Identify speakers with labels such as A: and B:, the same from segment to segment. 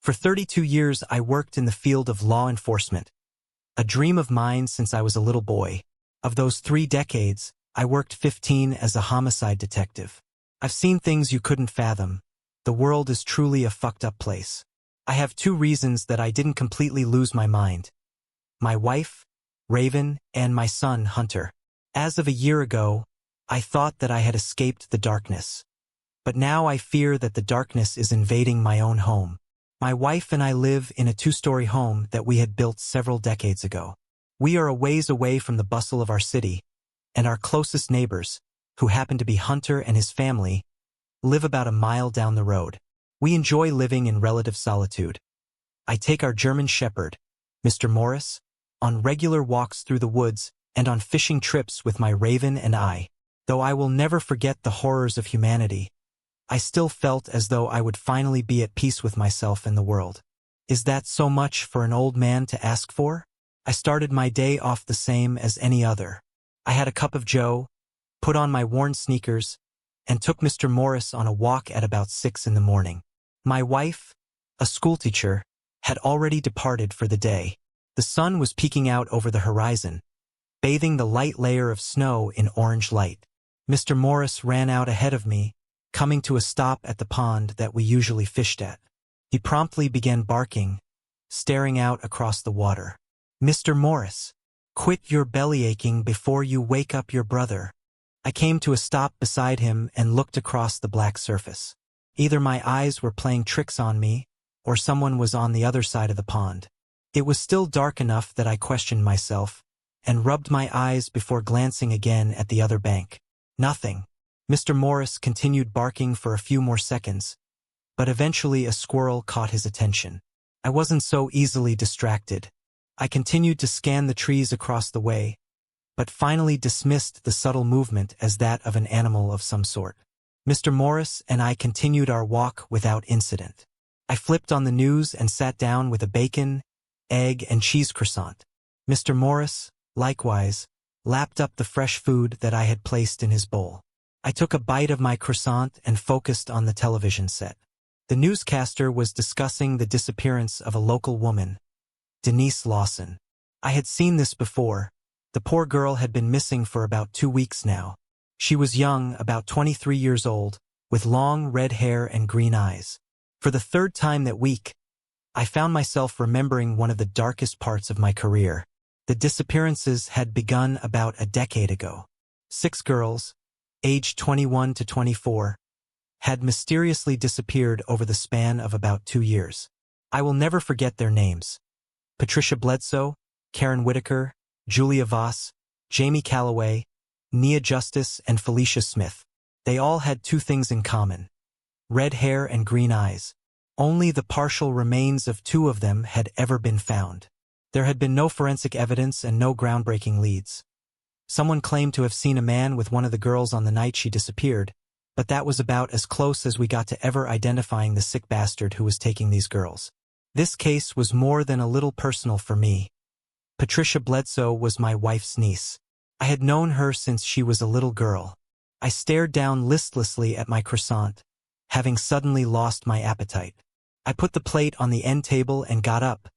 A: For 32 years, I worked in the field of law enforcement, a dream of mine since I was a little boy. Of those 3 decades, I worked 15 as a homicide detective. I've seen things you couldn't fathom. The world is truly a fucked up place. I have 2 reasons that I didn't completely lose my mind. My wife, Raven, and my son, Hunter. As of a year ago, I thought that I had escaped the darkness. But now I fear that the darkness is invading my own home. My wife and I live in a 2-story home that we had built several decades ago. We are a ways away from the bustle of our city, and our closest neighbors, who happen to be Hunter and his family, live about a mile down the road. We enjoy living in relative solitude. I take our German Shepherd, Mr. Morris, on regular walks through the woods and on fishing trips with my Raven and I. Though I will never forget the horrors of humanity, I still felt as though I would finally be at peace with myself and the world. Is that so much for an old man to ask for? I started my day off the same as any other. I had a cup of joe, put on my worn sneakers, and took Mr. Morris on a walk at about 6 in the morning. My wife, a schoolteacher, had already departed for the day. The sun was peeking out over the horizon, bathing the light layer of snow in orange light. Mr. Morris ran out ahead of me, coming to a stop at the pond that we usually fished at. He promptly began barking, staring out across the water. "Mr. Morris, quit your bellyaching before you wake up your brother." I came to a stop beside him and looked across the black surface. Either my eyes were playing tricks on me, or someone was on the other side of the pond. It was still dark enough that I questioned myself, and rubbed my eyes before glancing again at the other bank. Nothing. Mr. Morris continued barking for a few more seconds, but eventually a squirrel caught his attention. I wasn't so easily distracted. I continued to scan the trees across the way, but finally dismissed the subtle movement as that of an animal of some sort. Mr. Morris and I continued our walk without incident. I flipped on the news and sat down with a bacon, egg, and cheese croissant. Mr. Morris, likewise, lapped up the fresh food that I had placed in his bowl. I took a bite of my croissant and focused on the television set. The newscaster was discussing the disappearance of a local woman, Denise Lawson. I had seen this before. The poor girl had been missing for about 2 weeks now. She was young, about 23 years old, with long red hair and green eyes. For the 3rd time that week, I found myself remembering one of the darkest parts of my career. The disappearances had begun about a decade ago. 6 girls, aged 21 to 24, had mysteriously disappeared over the span of about 2 years. I will never forget their names. Patricia Bledsoe, Karen Whitaker, Julia Voss, Jamie Calloway, Nia Justice, and Felicia Smith. They all had 2 things in common: red hair and green eyes. Only the partial remains of 2 of them had ever been found. There had been no forensic evidence and no groundbreaking leads. Someone claimed to have seen a man with one of the girls on the night she disappeared, but that was about as close as we got to ever identifying the sick bastard who was taking these girls. This case was more than a little personal for me. Patricia Bledsoe was my wife's niece. I had known her since she was a little girl. I stared down listlessly at my croissant, having suddenly lost my appetite. I put the plate on the end table and got up,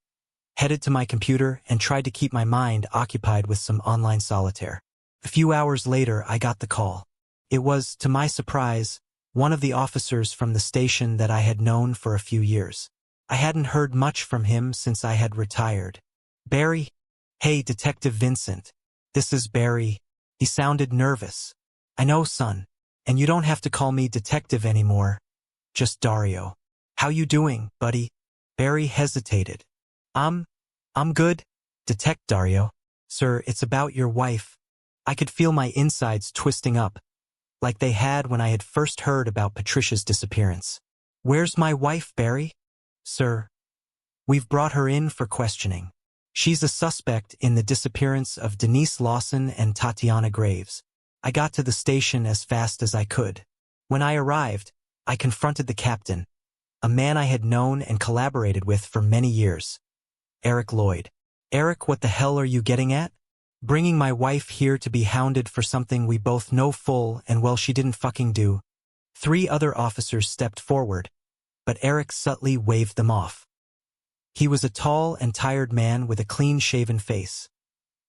A: headed to my computer, and tried to keep my mind occupied with some online solitaire. A few hours later, I got the call. It was, to my surprise, one of the officers from the station that I had known for a few years. I hadn't heard much from him since I had retired. "Barry?" "Hey, Detective Vincent. This is Barry." He sounded nervous. "I know, son. And you don't have to call me detective anymore. Just Dario. How you doing, buddy?" Barry hesitated. I'm good, Detect Dario. "Sir, it's about your wife." I could feel my insides twisting up, like they had when I had first heard about Patricia's disappearance. "Where's my wife, Barry?" "Sir, we've brought her in for questioning. She's a suspect in the disappearance of Denise Lawson and Tatiana Graves." I got to the station as fast as I could. When I arrived, I confronted the captain, a man I had known and collaborated with for many years. Eric Lloyd. "Eric, what the hell are you getting at? Bringing my wife here to be hounded for something we both know full and well she didn't fucking do." 3 other officers stepped forward, but Eric subtly waved them off. He was a tall and tired man with a clean-shaven face.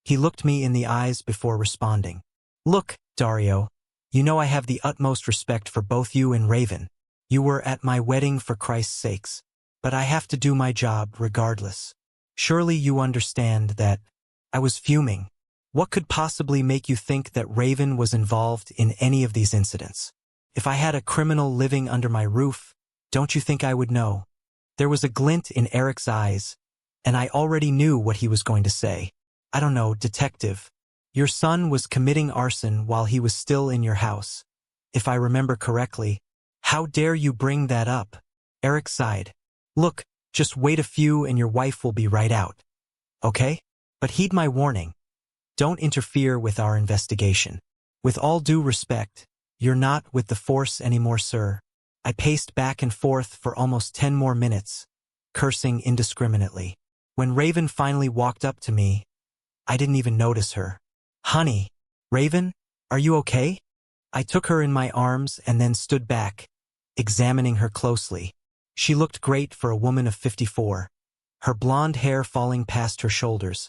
A: He looked me in the eyes before responding. "Look, Dario, you know I have the utmost respect for both you and Raven. You were at my wedding for Christ's sakes. But I have to do my job regardless. Surely you understand that." I was fuming. What could possibly make you think that Raven was involved in any of these incidents? If I had a criminal living under my roof, don't you think I would know? There was a glint in Eric's eyes, and I already knew what he was going to say. "I don't know, detective. Your son was committing arson while he was still in your house. If I remember correctly. How dare you bring that up?" Eric sighed. "Look, just wait a few and your wife will be right out. Okay? But heed my warning. Don't interfere with our investigation. With all due respect, you're not with the force anymore, sir." I paced back and forth for almost 10 more minutes, cursing indiscriminately. When Raven finally walked up to me, I didn't even notice her. "Honey, Raven, are you okay?" I took her in my arms and then stood back, examining her closely. She looked great for a woman of 54, her blonde hair falling past her shoulders,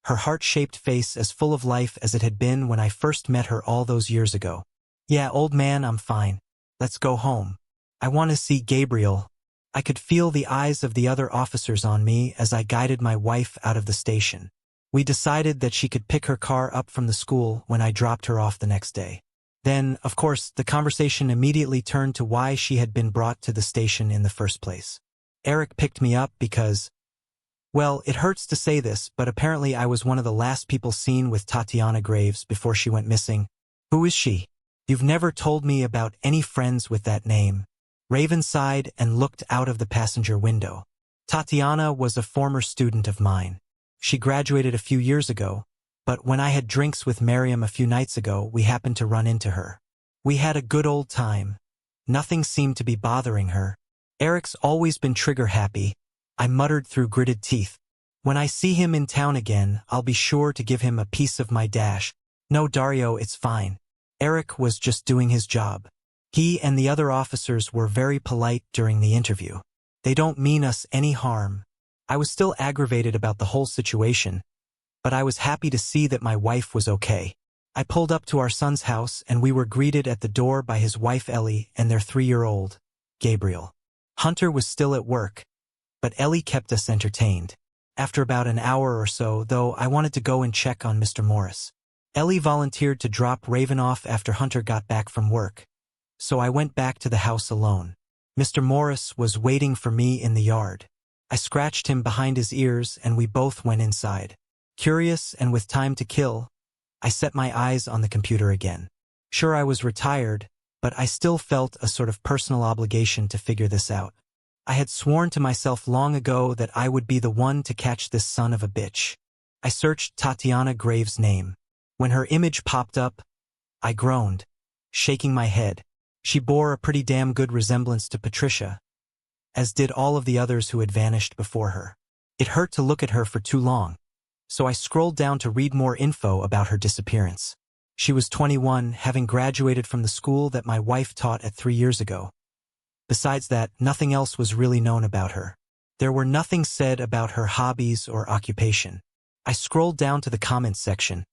A: her heart-shaped face as full of life as it had been when I first met her all those years ago. "Yeah, old man, I'm fine. Let's go home. I want to see Gabriel." I could feel the eyes of the other officers on me as I guided my wife out of the station. We decided that she could pick her car up from the school when I dropped her off the next day. Then, of course, the conversation immediately turned to why she had been brought to the station in the first place. Eric picked me up because, well, it hurts to say this, but apparently I was one of the last people seen with Tatiana Graves before she went missing. "Who is she? You've never told me about any friends with that name." Raven sighed and looked out of the passenger window. "Tatiana was a former student of mine. She graduated a few years ago, but when I had drinks with Miriam a few nights ago, we happened to run into her. We had a good old time. Nothing seemed to be bothering her. Eric's always been trigger-happy," I muttered through gritted teeth. "When I see him in town again, I'll be sure to give him a piece of my dash." "No, Dario, it's fine. Eric was just doing his job. He and the other officers were very polite during the interview. They don't mean us any harm." I was still aggravated about the whole situation, but I was happy to see that my wife was okay. I pulled up to our son's house and we were greeted at the door by his wife Ellie and their 3-year-old, Gabriel. Hunter was still at work, but Ellie kept us entertained. After about an hour or so, though, I wanted to go and check on Mr. Morris. Ellie volunteered to drop Raven off after Hunter got back from work, so I went back to the house alone. Mr. Morris was waiting for me in the yard. I scratched him behind his ears and we both went inside. Curious and with time to kill, I set my eyes on the computer again. Sure, I was retired, but I still felt a sort of personal obligation to figure this out. I had sworn to myself long ago that I would be the one to catch this son of a bitch. I searched Tatiana Graves' name. When her image popped up, I groaned, shaking my head. She bore a pretty damn good resemblance to Patricia, as did all of the others who had vanished before her. It hurt to look at her for too long, so I scrolled down to read more info about her disappearance. She was 21, having graduated from the school that my wife taught at 3 years ago. Besides that, nothing else was really known about her. There were nothing said about her hobbies or occupation. I scrolled down to the comments section,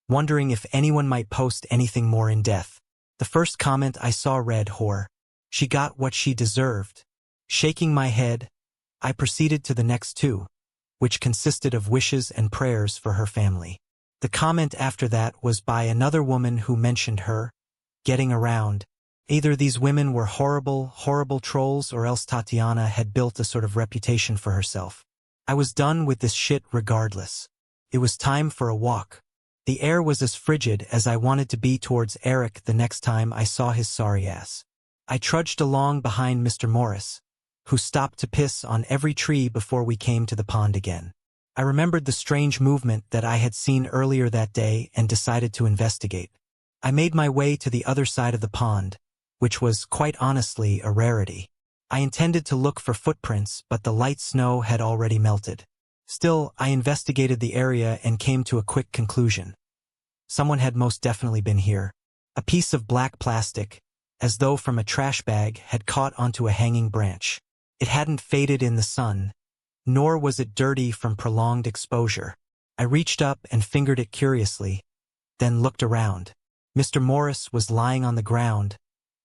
A: wondering if anyone might post anything more in depth. The first comment I saw read, "Whore. She got what she deserved." Shaking my head, I proceeded to the next two, which consisted of wishes and prayers for her family. The comment after that was by another woman who mentioned her getting around. Either these women were horrible, horrible trolls, or else Tatiana had built a sort of reputation for herself. I was done with this shit regardless. It was time for a walk. The air was as frigid as I wanted to be towards Eric the next time I saw his sorry ass. I trudged along behind Mr. Morris, who stopped to piss on every tree before we came to the pond again. I remembered the strange movement that I had seen earlier that day and decided to investigate. I made my way to the other side of the pond, which was, quite honestly, a rarity. I intended to look for footprints, but the light snow had already melted. Still, I investigated the area and came to a quick conclusion. Someone had most definitely been here. A piece of black plastic, as though from a trash bag, had caught onto a hanging branch. It hadn't faded in the sun, nor was it dirty from prolonged exposure. I reached up and fingered it curiously, then looked around. Mr. Morris was lying on the ground,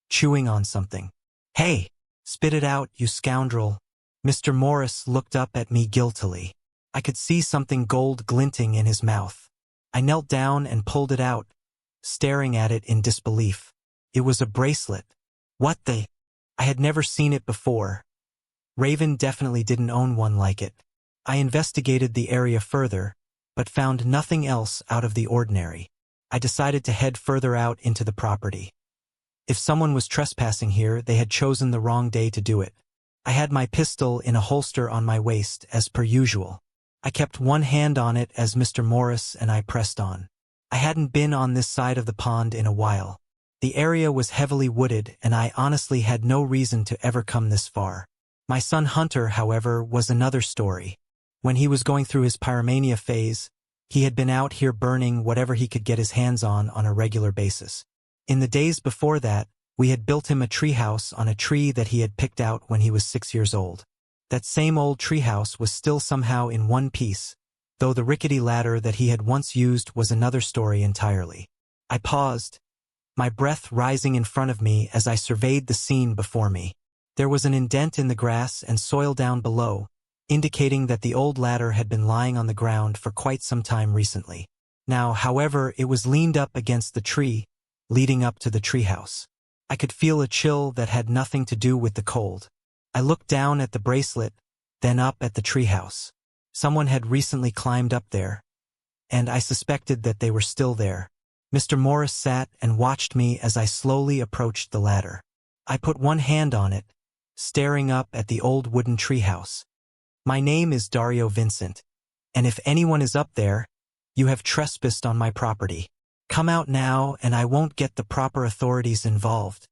A: chewing on something. "Hey, spit it out, you scoundrel." Mr. Morris looked up at me guiltily. I could see something gold glinting in his mouth. I knelt down and pulled it out, staring at it in disbelief. It was a bracelet. What the? I had never seen it before. Raven definitely didn't own one like it. I investigated the area further, but found nothing else out of the ordinary. I decided to head further out into the property. If someone was trespassing here, they had chosen the wrong day to do it. I had my pistol in a holster on my waist, as per usual. I kept one hand on it as Mr. Morris and I pressed on. I hadn't been on this side of the pond in a while. The area was heavily wooded, and I honestly had no reason to ever come this far. My son Hunter, however, was another story. When he was going through his pyromania phase, he had been out here burning whatever he could get his hands on a regular basis. In the days before that, we had built him a treehouse on a tree that he had picked out when he was 6 years old. That same old treehouse was still somehow in one piece, though the rickety ladder that he had once used was another story entirely. I paused, my breath rising in front of me as I surveyed the scene before me. There was an indent in the grass and soil down below, indicating that the old ladder had been lying on the ground for quite some time recently. Now, however, it was leaned up against the tree, leading up to the treehouse. I could feel a chill that had nothing to do with the cold. I looked down at the bracelet, then up at the treehouse. Someone had recently climbed up there, and I suspected that they were still there. Mr. Morris sat and watched me as I slowly approached the ladder. I put one hand on it, staring up at the old wooden treehouse. "My name is Dario Vincent, and if anyone is up there, you have trespassed on my property. Come out now and I won't get the proper authorities involved."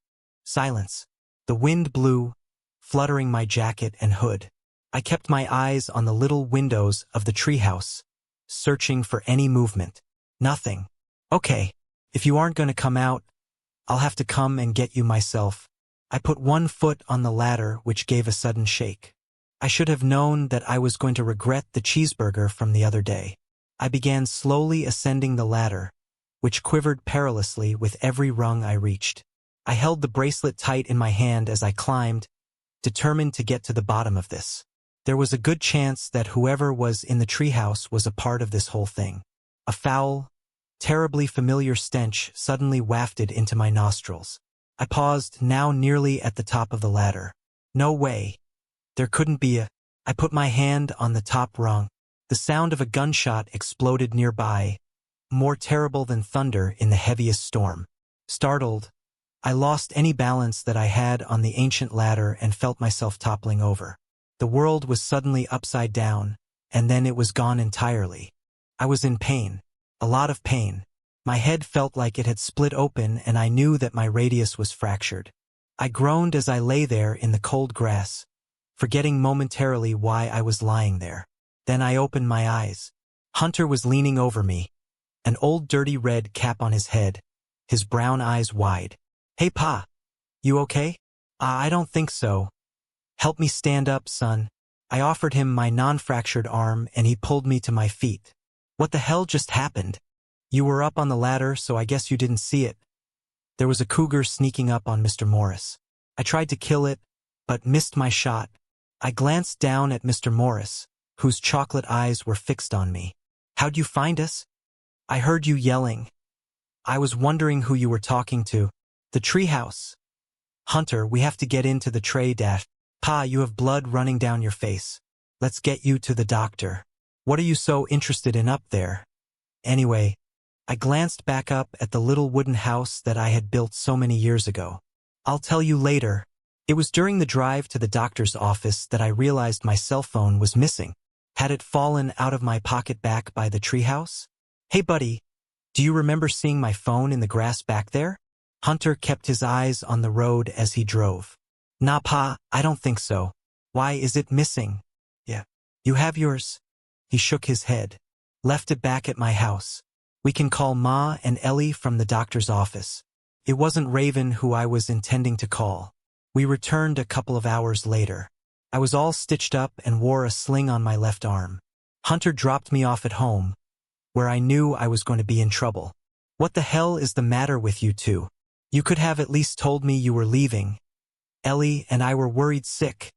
A: Silence. The wind blew, fluttering my jacket and hood. I kept my eyes on the little windows of the treehouse, searching for any movement. Nothing. "Okay, if you aren't going to come out, I'll have to come and get you myself." I put one foot on the ladder, which gave a sudden shake. I should have known that I was going to regret the cheeseburger from the other day. I began slowly ascending the ladder, which quivered perilously with every rung I reached. I held the bracelet tight in my hand as I climbed, determined to get to the bottom of this. There was a good chance that whoever was in the treehouse was a part of this whole thing. A foul, terribly familiar stench suddenly wafted into my nostrils. I paused, now nearly at the top of the ladder. No way. There couldn't be a... I put my hand on the top rung. The sound of a gunshot exploded nearby, more terrible than thunder in the heaviest storm. Startled, I lost any balance that I had on the ancient ladder and felt myself toppling over. The world was suddenly upside down, and then it was gone entirely. I was in pain. A lot of pain. My head felt like it had split open, and I knew that my radius was fractured. I groaned as I lay there in the cold grass, forgetting momentarily why I was lying there. Then I opened my eyes. Hunter was leaning over me, an old dirty red cap on his head, his brown eyes wide. "Hey Pa, you okay?" "I don't think so." "Help me stand up, son." I offered him my non-fractured arm and he pulled me to my feet. "What the hell just happened?" "You were up on the ladder, so I guess you didn't see it." There was a cougar sneaking up on Mr. Morris. I tried to kill it, but missed my shot. I glanced down at Mr. Morris, whose chocolate eyes were fixed on me. "How'd you find us?" "I heard you yelling. I was wondering who you were talking to." "The treehouse." "Hunter, we have to get into the tray dash." "Pa, you have blood running down your face. Let's get you to the doctor." "What are you so interested in up there?" Anyway, I glanced back up at the little wooden house that I had built so many years ago. "I'll tell you later." It was during the drive to the doctor's office that I realized my cell phone was missing. Had it fallen out of my pocket back by the treehouse? "Hey buddy, do you remember seeing my phone in the grass back there?" Hunter kept his eyes on the road as he drove. "Nah, Pa, I don't think so." "Why is it missing?" "Yeah. You have yours?" He shook his head. "Left it back at my house. We can call Ma and Ellie from the doctor's office." It wasn't Raven who I was intending to call. We returned a couple of hours later. I was all stitched up and wore a sling on my left arm. Hunter dropped me off at home, where I knew I was going to be in trouble. What the hell is the matter with you two? You could have at least told me you were leaving. Ellie and I were worried sick.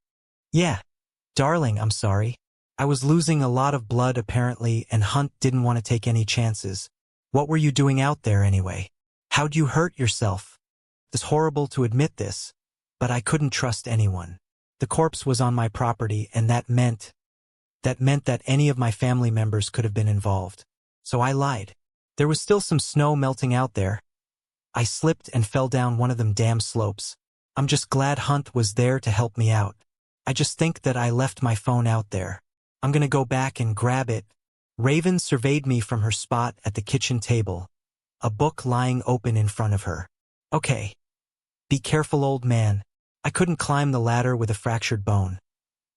A: Yeah. Darling, I'm sorry. I was losing a lot of blood apparently, and Hunt didn't want to take any chances. What were you doing out there anyway? How'd you hurt yourself? It's horrible to admit this, but I couldn't trust anyone. The corpse was on my property, and that meant that any of my family members could have been involved. So I lied. There was still some snow melting out there. I slipped and fell down one of them damn slopes. I'm just glad Hunt was there to help me out. I just think that I left my phone out there. I'm gonna go back and grab it. Raven surveyed me from her spot at the kitchen table, a book lying open in front of her. Okay. Be careful, old man. I couldn't climb the ladder with a fractured bone.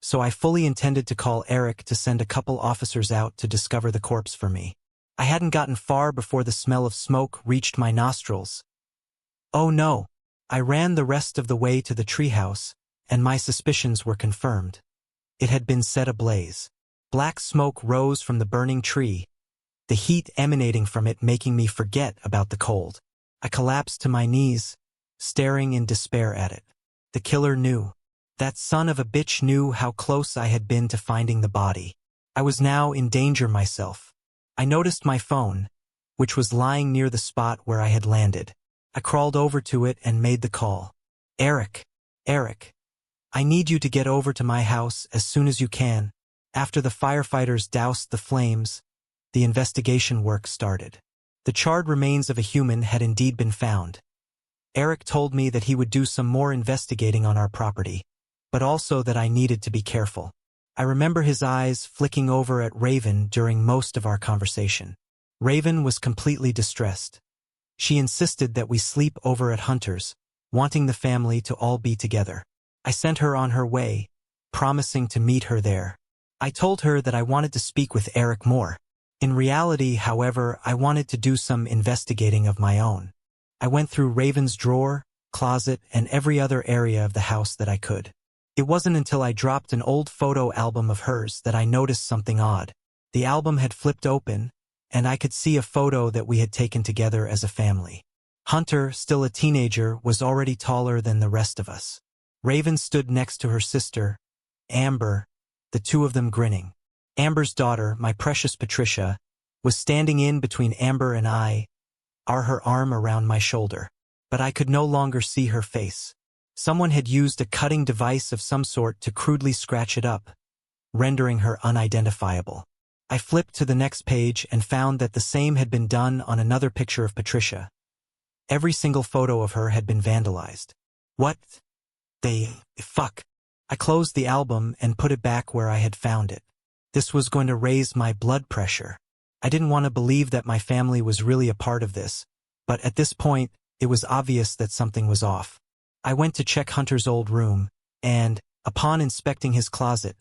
A: So I fully intended to call Eric to send a couple officers out to discover the corpse for me. I hadn't gotten far before the smell of smoke reached my nostrils. Oh no. I ran the rest of the way to the treehouse, and my suspicions were confirmed. It had been set ablaze. Black smoke rose from the burning tree, the heat emanating from it making me forget about the cold. I collapsed to my knees, staring in despair at it. The killer knew. That son of a bitch knew how close I had been to finding the body. I was now in danger myself. I noticed my phone, which was lying near the spot where I had landed. I crawled over to it and made the call. Eric, I need you to get over to my house as soon as you can. After the firefighters doused the flames, the investigation work started. The charred remains of a human had indeed been found. Eric told me that he would do some more investigating on our property, but also that I needed to be careful. I remember his eyes flicking over at Raven during most of our conversation. Raven was completely distressed. She insisted that we sleep over at Hunter's, wanting the family to all be together. I sent her on her way, promising to meet her there. I told her that I wanted to speak with Eric more. In reality, however, I wanted to do some investigating of my own. I went through Raven's drawer, closet, and every other area of the house that I could. It wasn't until I dropped an old photo album of hers that I noticed something odd. The album had flipped open, and I could see a photo that we had taken together as a family. Hunter, still a teenager, was already taller than the rest of us. Raven stood next to her sister, Amber, the two of them grinning. Amber's daughter, my precious Patricia, was standing in between Amber and I, her arm around my shoulder. But I could no longer see her face. Someone had used a cutting device of some sort to crudely scratch it up, rendering her unidentifiable. I flipped to the next page and found that the same had been done on another picture of Patricia. Every single photo of her had been vandalized. What the fuck? I closed the album and put it back where I had found it. This was going to raise my blood pressure. I didn't want to believe that my family was really a part of this, but at this point, it was obvious that something was off. I went to check Hunter's old room, and, upon inspecting his closet,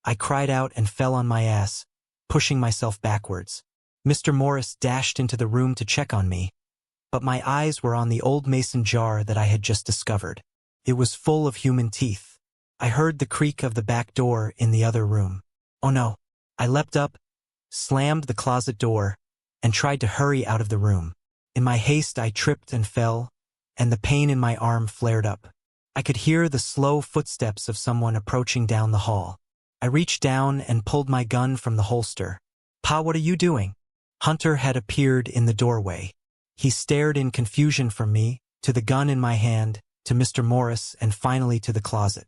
A: I cried out and fell on my ass, pushing myself backwards. Mr. Morris dashed into the room to check on me, but my eyes were on the old mason jar that I had just discovered. It was full of human teeth. I heard the creak of the back door in the other room. Oh no. I leapt up, slammed the closet door, and tried to hurry out of the room. In my haste I tripped and fell, and the pain in my arm flared up. I could hear the slow footsteps of someone approaching down the hall. I reached down and pulled my gun from the holster. "Pa, what are you doing?" Hunter had appeared in the doorway. He stared in confusion from me, to the gun in my hand, to Mr. Morris, and finally to the closet.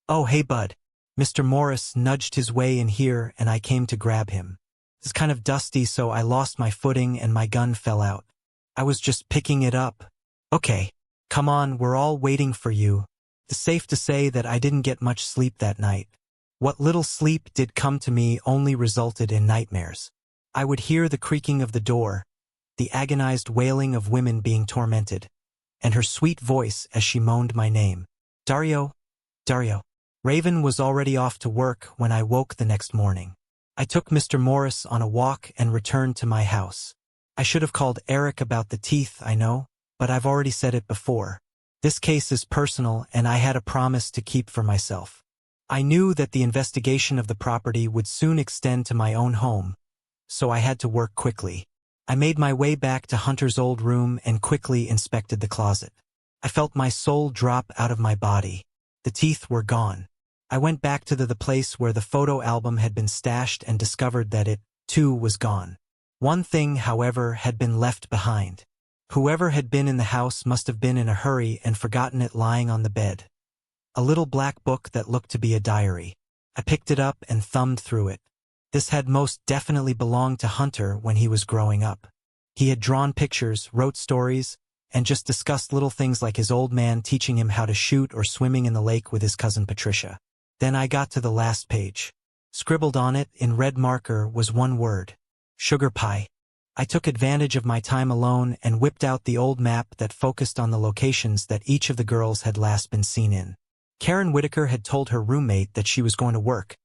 A: "Oh, hey, bud." Mr. Morris nudged his way in here, and I came to grab him. It's kind of dusty, so I lost my footing and my gun fell out. I was just picking it up. "Okay, come on, we're all waiting for you." It's safe to say that I didn't get much sleep that night. What little sleep did come to me only resulted in nightmares. I would hear the creaking of the door, the agonized wailing of women being tormented, and her sweet voice as she moaned my name. "Dario, Dario." Raven was already off to work when I woke the next morning. I took Mr. Morris on a walk and returned to my house. I should have called Eric about the teeth, I know, but I've already said it before. This case is personal, and I had a promise to keep for myself. I knew that the investigation of the property would soon extend to my own home, so I had to work quickly. I made my way back to Hunter's old room and quickly inspected the closet. I felt my soul drop out of my body. The teeth were gone. I went back to the place where the photo album had been stashed and discovered that it, too, was gone. One thing, however, had been left behind. Whoever had been in the house must have been in a hurry and forgotten it lying on the bed. A little black book that looked to be a diary. I picked it up and thumbed through it. This had most definitely belonged to Hunter when he was growing up. He had drawn pictures, wrote stories, and just discussed little things like his old man teaching him how to shoot or swimming in the lake with his cousin Patricia. Then I got to the last page. Scribbled on it, in red marker, was one word. Sugar pie. I took advantage of my time alone and whipped out the old map that focused on the locations that each of the girls had last been seen in. Karen Whitaker had told her roommate that she was going to work,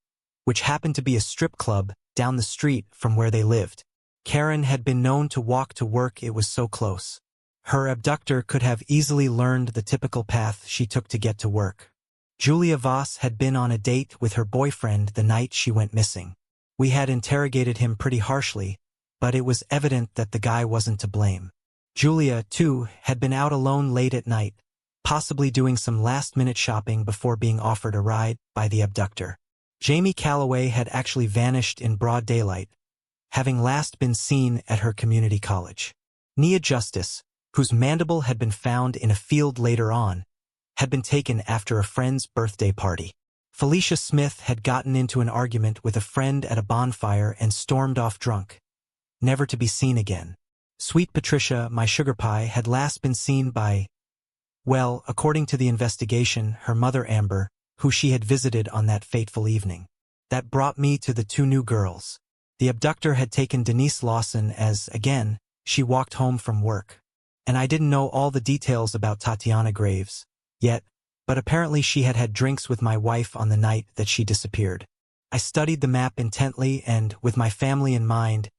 A: which happened to be a strip club down the street from where they lived. Karen had been known to walk to work, it was so close. Her abductor could have easily learned the typical path she took to get to work. Julia Voss had been on a date with her boyfriend the night she went missing. We had interrogated him pretty harshly, but it was evident that the guy wasn't to blame. Julia, too, had been out alone late at night, possibly doing some last-minute shopping before being offered a ride by the abductor. Jamie Calloway had actually vanished in broad daylight, having last been seen at her community college. Nia Justice, whose mandible had been found in a field later on, had been taken after a friend's birthday party. Felicia Smith had gotten into an argument with a friend at a bonfire and stormed off drunk, never to be seen again. Sweet Patricia, my sugar pie, had last been seen by, well, according to the investigation, her mother Amber, who she had visited on that fateful evening. That brought me to the two new girls. The abductor had taken Denise Lawson as, again, she walked home from work. And I didn't know all the details about Tatiana Graves yet, but apparently she had had drinks with my wife on the night that she disappeared. I studied the map intently and, with my family in mind,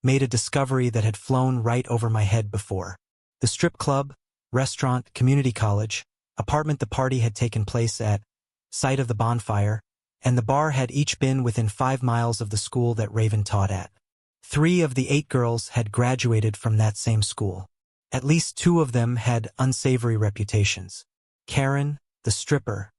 A: made a discovery that had flown right over my head before. The strip club, restaurant, community college, apartment the party had taken place at, site of the bonfire, and the bar had each been within 5 miles of the school that Raven taught at. 3 of the 8 girls had graduated from that same school. At least 2 of them had unsavory reputations. Karen, the stripper,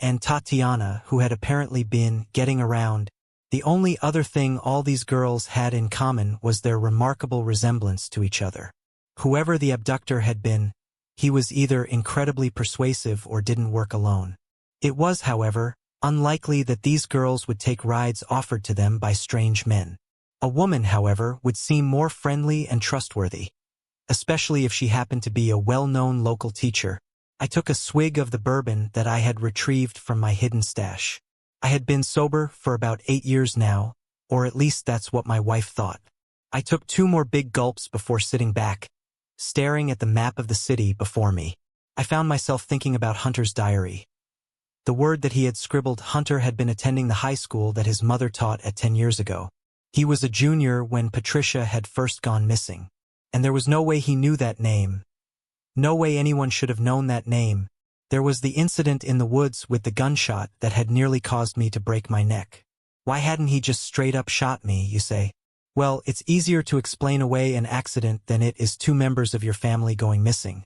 A: and Tatiana, who had apparently been getting around. The only other thing all these girls had in common was their remarkable resemblance to each other. Whoever the abductor had been, he was either incredibly persuasive or didn't work alone. It was, however, unlikely that these girls would take rides offered to them by strange men. A woman, however, would seem more friendly and trustworthy, especially if she happened to be a well-known local teacher. I took a swig of the bourbon that I had retrieved from my hidden stash. I had been sober for about 8 years now, or at least that's what my wife thought. I took 2 more big gulps before sitting back, staring at the map of the city before me. I found myself thinking about Hunter's diary. The word that he had scribbled. Hunter had been attending the high school that his mother taught at 10 years ago. He was a junior when Patricia had first gone missing. And there was no way he knew that name. No way anyone should have known that name. There was the incident in the woods with the gunshot that had nearly caused me to break my neck. Why hadn't he just straight up shot me, you say? Well, it's easier to explain away an accident than it is 2 members of your family going missing,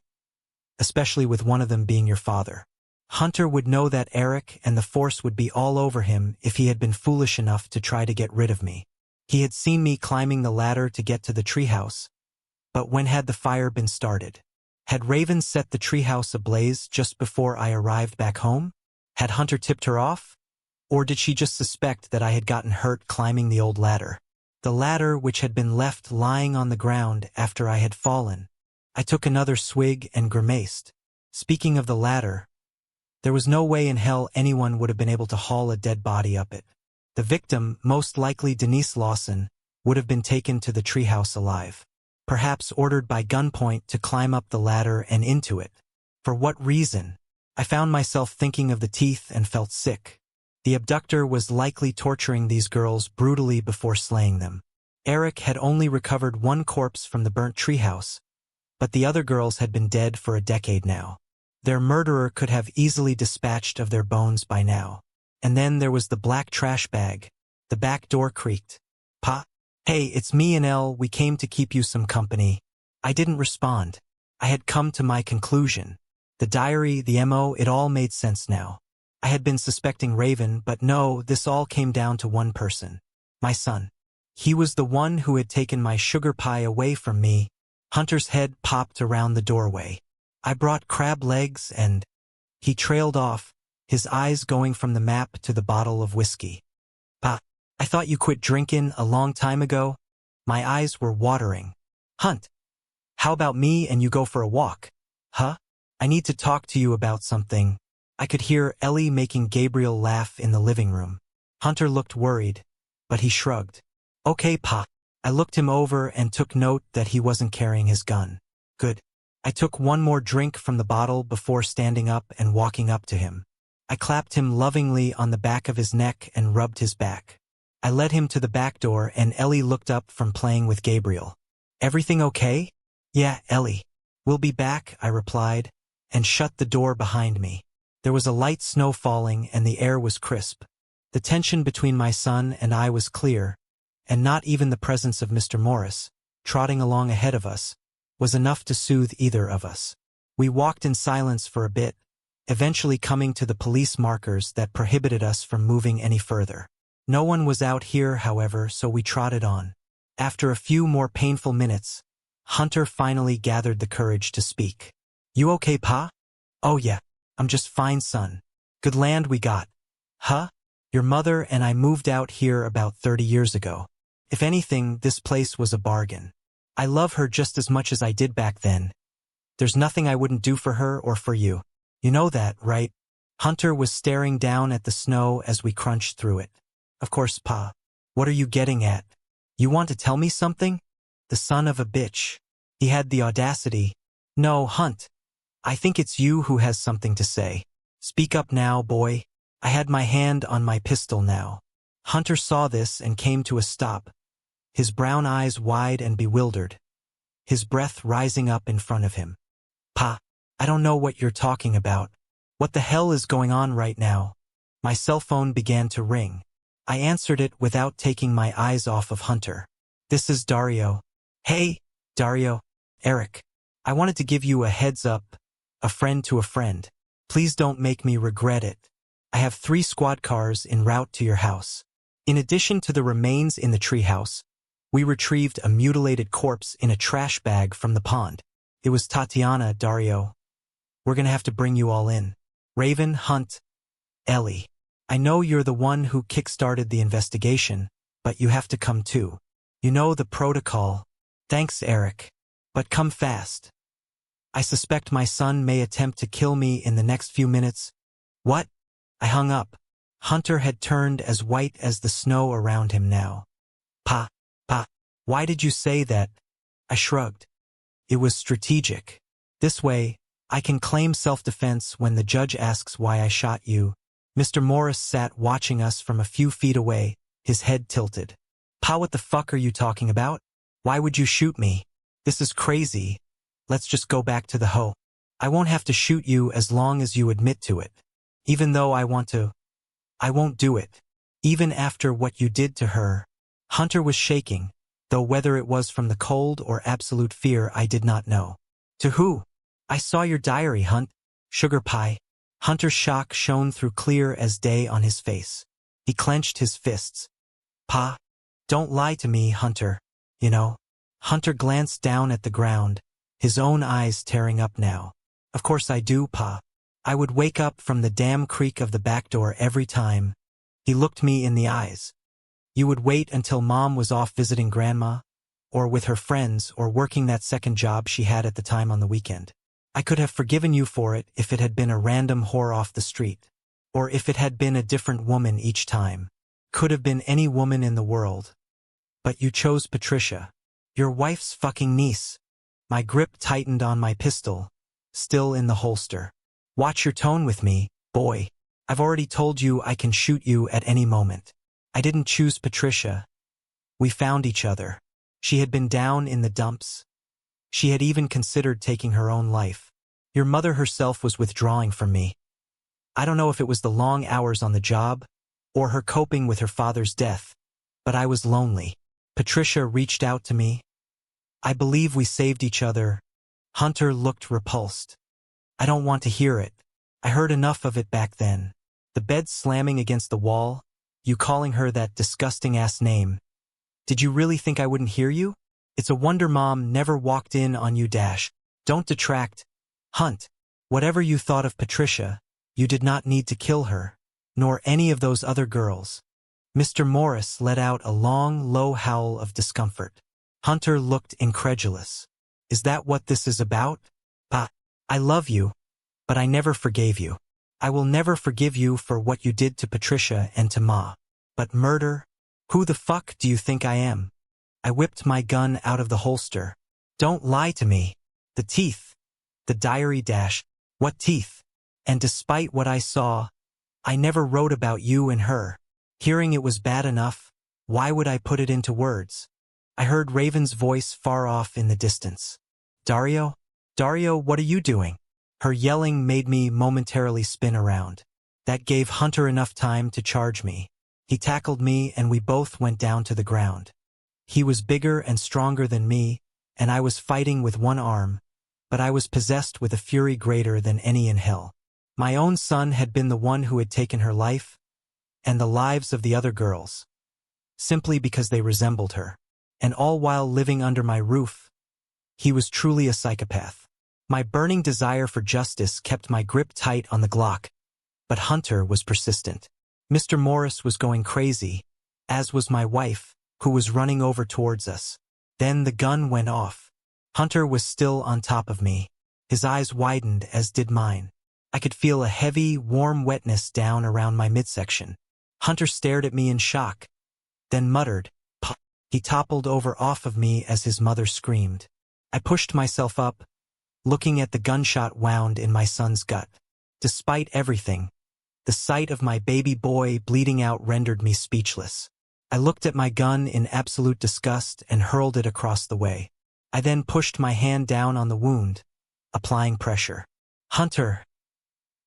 A: especially with one of them being your father. Hunter would know that Eric and the force would be all over him if he had been foolish enough to try to get rid of me. He had seen me climbing the ladder to get to the treehouse. But when had the fire been started? Had Raven set the treehouse ablaze just before I arrived back home? Had Hunter tipped her off? Or did she just suspect that I had gotten hurt climbing the old ladder? The ladder which had been left lying on the ground after I had fallen. I took another swig and grimaced. Speaking of the ladder, there was no way in hell anyone would have been able to haul a dead body up it. The victim, most likely Denise Lawson, would have been taken to the treehouse alive. Perhaps ordered by gunpoint to climb up the ladder and into it. For what reason? I found myself thinking of the teeth and felt sick. The abductor was likely torturing these girls brutally before slaying them. Eric had only recovered 1 corpse from the burnt treehouse, but the other girls had been dead for a decade now. Their murderer could have easily dispatched of their bones by now. And then there was the black trash bag. The back door creaked. Pa? Hey, it's me and Elle, we came to keep you some company. I didn't respond. I had come to my conclusion. The diary, the MO, it all made sense now. I had been suspecting Raven, but no, this all came down to one person. My son. He was the one who had taken my sugar pie away from me. Hunter's head popped around the doorway. I brought crab legs and... He trailed off, his eyes going from the map to the bottle of whiskey. Pa, I thought you quit drinking a long time ago. My eyes were watering. Hunt. How about me and you go for a walk? Huh? I need to talk to you about something. I could hear Ellie making Gabriel laugh in the living room. Hunter looked worried, but he shrugged. Okay, Pa. I looked him over and took note that he wasn't carrying his gun. Good. I took one more drink from the bottle before standing up and walking up to him. I clapped him lovingly on the back of his neck and rubbed his back. I led him to the back door and Ellie looked up from playing with Gabriel. Everything okay? Yeah, Ellie. We'll be back, I replied, and shut the door behind me. There was a light snow falling and the air was crisp. The tension between my son and I was clear, and not even the presence of Mr. Morris, trotting along ahead of us, was enough to soothe either of us. We walked in silence for a bit, eventually coming to the police markers that prohibited us from moving any further. No one was out here, however, so we trotted on. After a few more painful minutes, Hunter finally gathered the courage to speak. You okay, Pa? Oh yeah, I'm just fine, son. Good land we got. Huh? Your mother and I moved out here about 30 years ago. If anything, this place was a bargain. I love her just as much as I did back then. There's nothing I wouldn't do for her or for you. You know that, right? Hunter was staring down at the snow as we crunched through it. Of course, Pa. What are you getting at? You want to tell me something? The son of a bitch. He had the audacity. No, Hunt. I think it's you who has something to say. Speak up now, boy. I had my hand on my pistol now. Hunter saw this and came to a stop, his brown eyes wide and bewildered, his breath rising up in front of him. Pa, I don't know what you're talking about. What the hell is going on right now? My cell phone began to ring. I answered it without taking my eyes off of Hunter. This is Dario. Hey, Dario. Eric. I wanted to give you a heads up, a friend to a friend. Please don't make me regret it. I have 3 squad cars en route to your house. In addition to the remains in the treehouse, we retrieved a mutilated corpse in a trash bag from the pond. It was Tatiana, Dario. We're gonna have to bring you all in. Raven, Hunt, Ellie. I know you're the one who kick-started the investigation, but you have to come too. You know the protocol. Thanks, Eric. But come fast. I suspect my son may attempt to kill me in the next few minutes. What? I hung up. Hunter had turned as white as the snow around him now. Pa, why did you say that? I shrugged. It was strategic. This way, I can claim self-defense when the judge asks why I shot you. Mr. Morris sat watching us from a few feet away, his head tilted. Pa, what the fuck are you talking about? Why would you shoot me? This is crazy. Let's just go back to the hoe. I won't have to shoot you as long as you admit to it. Even though I want to. I won't do it. Even after what you did to her. Hunter was shaking, though whether it was from the cold or absolute fear I did not know. To who? I saw your diary, Hunt. Sugar pie. Hunter's shock shone through clear as day on his face. He clenched his fists. Pa, don't lie to me, Hunter. You know. Hunter glanced down at the ground, his own eyes tearing up now. Of course I do, Pa. I would wake up from the damn creak of the back door every time. He looked me in the eyes. You would wait until Mom was off visiting Grandma, or with her friends, or working that second job she had at the time on the weekend. I could have forgiven you for it if it had been a random whore off the street, or if it had been a different woman each time. Could have been any woman in the world. But you chose Patricia, your wife's fucking niece. My grip tightened on my pistol, still in the holster. Watch your tone with me, boy. I've already told you I can shoot you at any moment. I didn't choose Patricia. We found each other. She had been down in the dumps. She had even considered taking her own life. Your mother herself was withdrawing from me. I don't know if it was the long hours on the job or her coping with her father's death, but I was lonely. Patricia reached out to me. I believe we saved each other. Hunter looked repulsed. I don't want to hear it. I heard enough of it back then. The bed slamming against the wall, you calling her that disgusting-ass name. Did you really think I wouldn't hear you? It's a wonder Mom never walked in on you. Don't detract. Hunt. Whatever you thought of Patricia, you did not need to kill her, nor any of those other girls. Mr. Morris let out a long, low howl of discomfort. Hunter looked incredulous. Is that what this is about? Pa, I love you, but I never forgave you. I will never forgive you for what you did to Patricia and to Ma. But murder? Who the fuck do you think I am? I whipped my gun out of the holster. Don't lie to me. The teeth. The diary. What teeth? And despite what I saw, I never wrote about you and her. Hearing it was bad enough, why would I put it into words? I heard Raven's voice far off in the distance. Dario? Dario, what are you doing? Her yelling made me momentarily spin around. That gave Hunter enough time to charge me. He tackled me and we both went down to the ground. He was bigger and stronger than me, and I was fighting with one arm, but I was possessed with a fury greater than any in hell. My own son had been the one who had taken her life, and the lives of the other girls, simply because they resembled her, and all while living under my roof. He was truly a psychopath. My burning desire for justice kept my grip tight on the Glock, but Hunter was persistent. Mr. Morris was going crazy, as was my wife, who was running over towards us. Then the gun went off. Hunter was still on top of me. His eyes widened, as did mine. I could feel a heavy, warm wetness down around my midsection. Hunter stared at me in shock, then muttered, "Puh." He toppled over off of me as his mother screamed. I pushed myself up, looking at the gunshot wound in my son's gut. Despite everything, the sight of my baby boy bleeding out rendered me speechless. I looked at my gun in absolute disgust and hurled it across the way. I then pushed my hand down on the wound, applying pressure. Hunter.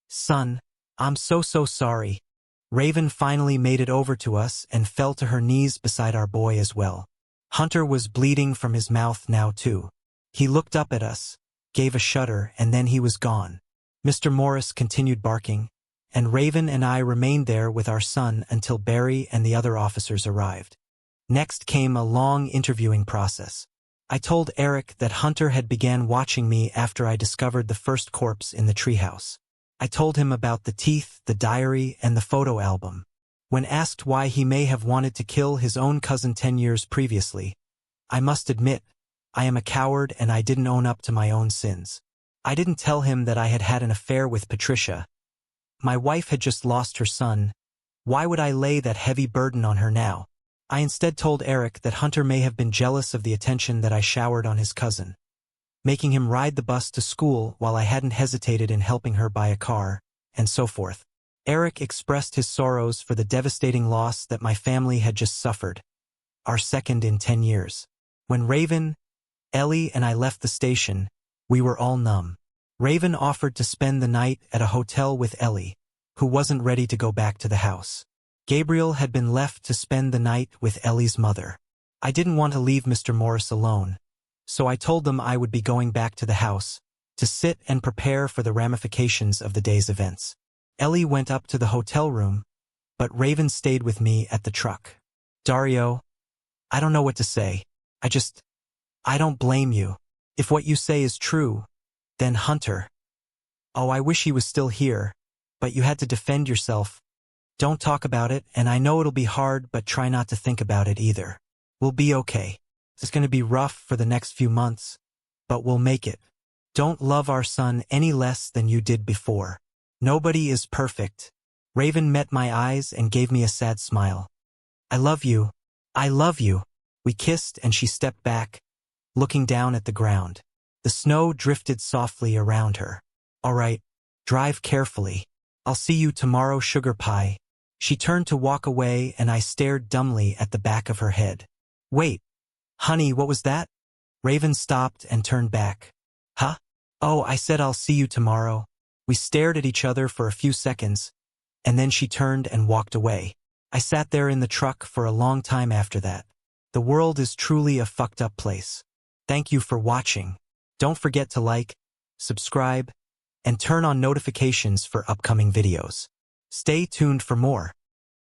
A: Son, I'm so sorry. Raven finally made it over to us and fell to her knees beside our boy as well. Hunter was bleeding from his mouth now too. He looked up at us, gave a shudder, and then he was gone. Mr. Morris continued barking, and Raven and I remained there with our son until Barry and the other officers arrived. Next came a long interviewing process. I told Eric that Hunter had began watching me after I discovered the first corpse in the treehouse. I told him about the teeth, the diary, and the photo album. When asked why he may have wanted to kill his own cousin 10 years previously, I must admit, I am a coward and I didn't own up to my own sins. I didn't tell him that I had had an affair with Patricia. My wife had just lost her son. Why would I lay that heavy burden on her now? I instead told Eric that Hunter may have been jealous of the attention that I showered on his cousin, making him ride the bus to school while I hadn't hesitated in helping her buy a car, and so forth. Eric expressed his sorrows for the devastating loss that my family had just suffered, our second in 10 years. When Raven, Ellie, and I left the station, we were all numb. Raven offered to spend the night at a hotel with Ellie, who wasn't ready to go back to the house. Gabriel had been left to spend the night with Ellie's mother. I didn't want to leave Mr. Morris alone, so I told them I would be going back to the house, to sit and prepare for the ramifications of the day's events. Ellie went up to the hotel room, but Raven stayed with me at the truck. Dario, I don't know what to say. I don't blame you. If what you say is true, then Hunter. Oh, I wish he was still here, but you had to defend yourself. Don't talk about it, and I know it'll be hard, but try not to think about it either. We'll be okay. It's going to be rough for the next few months, but we'll make it. Don't love our son any less than you did before. Nobody is perfect. Raven met my eyes and gave me a sad smile. I love you. I love you. We kissed and she stepped back, looking down at the ground. The snow drifted softly around her. All right, drive carefully. I'll see you tomorrow, sugar pie. She turned to walk away and I stared dumbly at the back of her head. Wait, honey, what was that? Raven stopped and turned back. Huh? Oh, I said I'll see you tomorrow. We stared at each other for a few seconds, and then she turned and walked away. I sat there in the truck for a long time after that. The world is truly a fucked up place. Thank you for watching. Don't forget to like, subscribe, and turn on notifications for upcoming videos. Stay tuned for more.